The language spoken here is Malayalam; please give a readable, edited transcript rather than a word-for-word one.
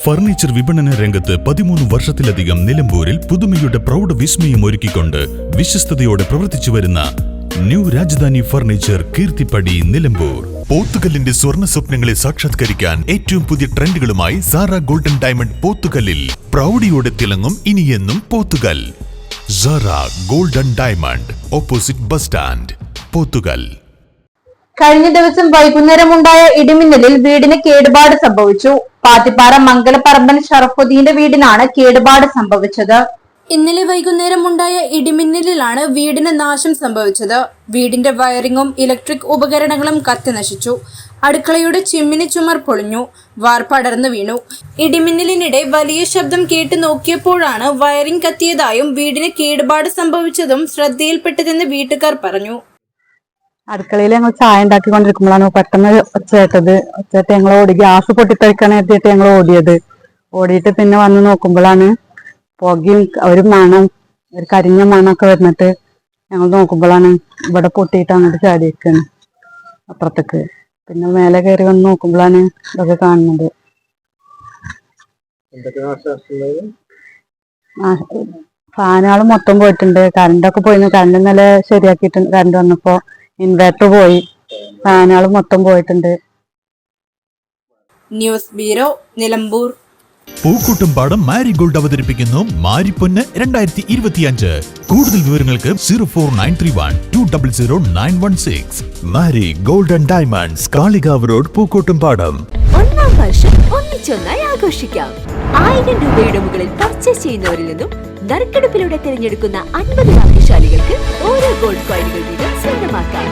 ഫർണിച്ചർ വിപണന രംഗത്ത് 13 വർഷത്തിലധികം നിലമ്പൂരിൽ പുതുമയുടെ പ്രൗഢ വിസ്മയം ഒരുക്കിക്കൊണ്ട് വിശ്വസ്തയോടെ പ്രവർത്തിച്ചു വരുന്ന ന്യൂ രാജധാനി ഫർണിച്ചർ കീർത്തിപ്പടി നിലമ്പൂർ. പോത്തുകല്ലിന്റെ സ്വർണ്ണ സ്വപ്നങ്ങളെ സാക്ഷാത്കരിക്കാൻ ഏറ്റവും പുതിയ ട്രെൻഡുകളുമായി സാറ ഗോൾഡൻ ഡയമണ്ട് പോത്തുകല്ലിൽ പ്രൗഢിയോടെ തിളങ്ങും ഇനിയെന്നും Pothukal. Sara golden diamond, opposite bus stand, Pothukal. കഴിഞ്ഞ ദിവസം വൈകുന്നേരമുണ്ടായ ഇടിമിന്നലിൽ വീടിന് കേടുപാട് സംഭവിച്ചു. പാത്തിപ്പാറ മംഗലപ്പറമ്പൻ ഷറഫുദ്ദീന്റെ വീടിനാണ് കേടുപാട് സംഭവിച്ചത്. ഇന്നലെ വൈകുന്നേരം ഉണ്ടായ ഇടിമിന്നലിലാണ് വീടിന് നാശം സംഭവിച്ചത്. വീടിന്റെ വയറിങ്ങും ഇലക്ട്രിക് ഉപകരണങ്ങളും കത്തിനശിച്ചു. അടുക്കളയുടെ ചിമ്മിനി ചുമർ പൊളിഞ്ഞു, വാർപ്പടർന്നു വീണു. ഇടിമിന്നലിനിടെ വലിയ ശബ്ദം കേട്ട് നോക്കിയപ്പോഴാണ് വയറിംഗ് കത്തിയതായും വീടിന് കേടുപാട് സംഭവിച്ചതും ശ്രദ്ധയിൽപ്പെട്ടതെന്ന് വീട്ടുകാർ പറഞ്ഞു. അടുക്കളയിൽ ഞങ്ങൾ ചായ ഉണ്ടാക്കിക്കൊണ്ടിരിക്കുമ്പോഴാണ് പെട്ടെന്ന് ഒച്ചേട്ടത്. ഞങ്ങൾ ഓടി, ഗ്യാസ് പൊട്ടിത്തെറിക്കാൻ എത്തിയിട്ട് ഞങ്ങൾ ഓടിയിട്ട് പിന്നെ വന്ന് നോക്കുമ്പോഴാണ് പുകയും ഒരു മണം, ഒരു കരിഞ്ഞ മണമൊക്കെ വരുന്നിട്ട് ഞങ്ങൾ നോക്കുമ്പോഴാണ് ഇവിടെ പൊട്ടിയിട്ട് അങ്ങോട്ട് ചാടിയിരിക്കുന്നത് അപ്പുറത്തേക്ക്. പിന്നെ മേലെ കയറി വന്ന് നോക്കുമ്പോഴാണ് ഇതൊക്കെ കാണുന്നത്. ഫാനുകൾ മൊത്തം പോയിട്ടുണ്ട്, കറണ്ടൊക്കെ പോയിരുന്നു. കറണ്ട് ഇന്നലെ ശരിയാക്കിയിട്ടുണ്ട്. കറണ്ട് വന്നപ്പോ ഇൻവെർട്ടർ പോയി, ഫാനുകൾ മൊത്തം പോയിട്ടുണ്ട്. News bureau, Nilambur. Pookkottumpadam marigold അവതരിപ്പിക്കുന്നു മാരിപ്പൊന്ന് 2025. കൂടുതൽ വിവരങ്ങൾക്ക് 04931200916. Mari golden diamonds, Kalikavu road, Pookkottumpadam. ഒന്നാം വർഷം ഒന്നിച്ചൊന്നായി ആഘോഷിക്കാം. 1000 രൂപയുടെ മുകളിൽ പർച്ചേസ് ചെയ്യുന്നവരിൽ നിന്നും നറുക്കെടുപ്പിലൂടെ തിരഞ്ഞെടുക്കുന്ന 50 ഭാഗ്യശാലികൾക്ക് ഓരോ ഗോൾഡ് കോയിനുകൾ വീതം സ്വന്തമാക്കാം.